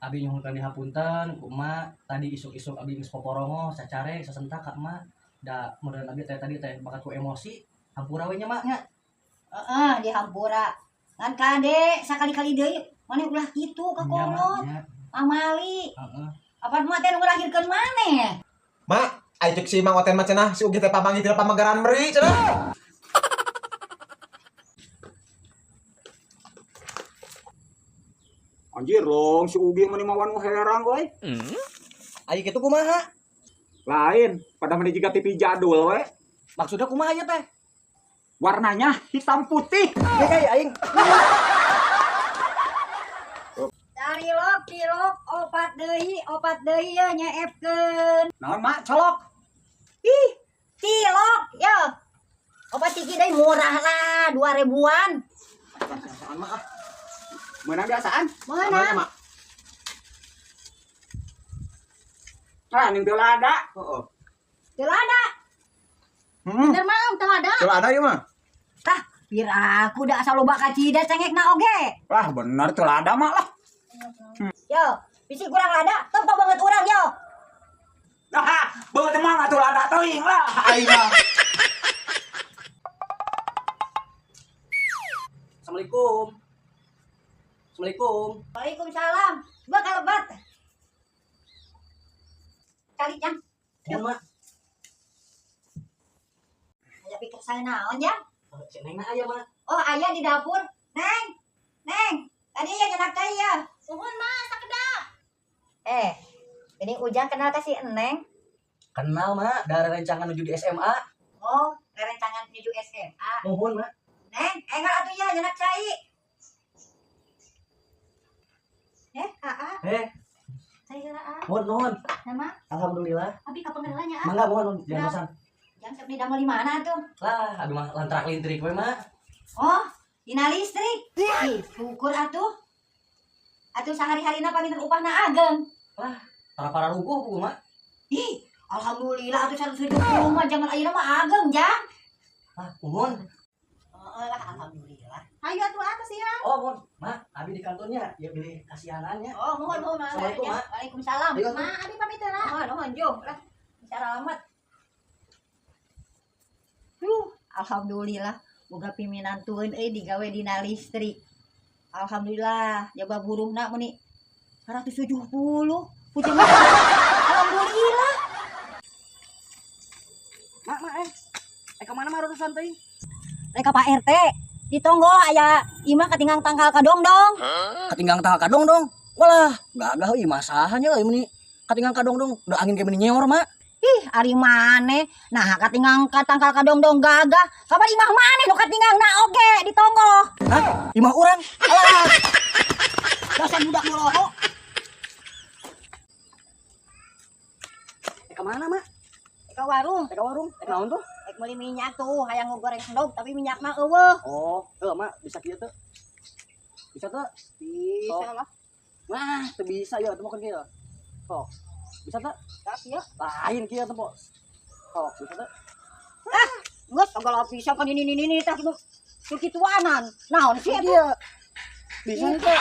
Abi nyuhun kami hapunten kumaha tadi isuk-isuk abi geus poporongo sacare sasentak ka emak da meureun abi tadi bakat ku emosi hampura we nya mak nya. Heeh, di hampura. Ngan kade sakali-kali deui maneh ulah kitu ka kolot. Amali. Heeh. Apa mah teh nu ngalahirkeun maneh? Mak, ayo cek si Mang Oten mah cenah si Ugi teh pamanggih tina pamagaran meri cenah. Anjir long si Ugi mah mawan herang we. Aya kitu kumaha? Lain, pada meni jiga TV jadul we. Maksudnya kumaha aya teh? Warnanya hitam putih. Ge kayak aing. Cilok opat deui ya nyaepkeun. Naon mak colok? Ih, cilok ya. Opat ciki deui murah lah 2000-an. Biasaan mah ah. Meunang biasaan? Meunang. Mak. Ah, ning teu lada. Heeh. Teu ada. Bener mah teu ada. Teu ada ieu mah. Tah, piraku da asa loba kacida cengekna oge. Wah, bener teu lada mak lah. Yo, bisi kurang lada, tempo banget urang yo. Nah, beut mah atuh lada teuing lah. Aing mah. Assalamualaikum. Assalamualaikum. Waalaikumsalam. Bakal lebat. Kali jang. Mun mak. Aya pikir saya naon ya? Cek neng aya mak. Oh, aya di dapur. Neng. Tadi ya nyenak teh ya. Suhun mah sakedap. Ini Ujang kenal ka si Eneng? Kenal mak dari rencangan menuju di SMA. Oh, rencangan menuju SMA. Nuhun mak. Neng, enggak atuh ya nyenak cai. Cai heula Nuhun. Nama? Alhamdulillah. Abi kapengeulanya Mangga mohon jangan bosan. Jang di damel di mana tuh? Lah, aduh mah lantrak lintrik we mak. Oh, dina listrik. Ih, syukur atuh. Atuh sehari-harina paminten upahna ageng. Para rukuh ku mak. Ih, alhamdulillah atuh 170 mah jangan ayeuna mah ageng, Jang. Nuhun. Heeh lah, alhamdulillah. Ayo atuh atas ya. Oh, mohon. Mak, abi di kantornya ya beli kasihanannya. Oh, mohon. Assalamualaikum, Mak. Waalaikumsalam. Ayo, Ma, abi pamit lah. Mohon, jom lah. Bicara alamat. Alhamdulillah. Boga piminantueun euy digawe dina listrik. Alhamdulillah, jaba buruhna meuni 170. Pucung. Alhamdulillah. Mak, kemana mah urusan teh? Reka Pak RT. Di tonggo aya imah katinggang tangkal kadongdong. Katinggang tanggal kadong dong. Walah, gagah ieu masahanya euy meni katinggang kadong dong. Udah angin kayak meni nyeor, Mak. Ih, ari maneh. Nah, katinggang tangkal kadongdong gagah. Kabar imah maneh nu katinggangna oge di tonggo. Hah? Imah urang? Alah. Dasar budak moroho. Kemana, Mak? Ke warung. Ke warung. Naon tuh? Ek meuli minyak tuh, hayang ngogoreng sendok tapi minyak mah eueuh. Oh, Mak, bisa kieu teh. Bisa teh? Bisa lah. Wah, teu bisa ya, teu mokeun kieu. Sok. Bisa teh? Tapi ya, Lain kieu teh, Bos. Sok, bisa teh? geus segala pisah kan ini teh kitu. Kitu kituanan. Naon sih Kieu. Bisa teh.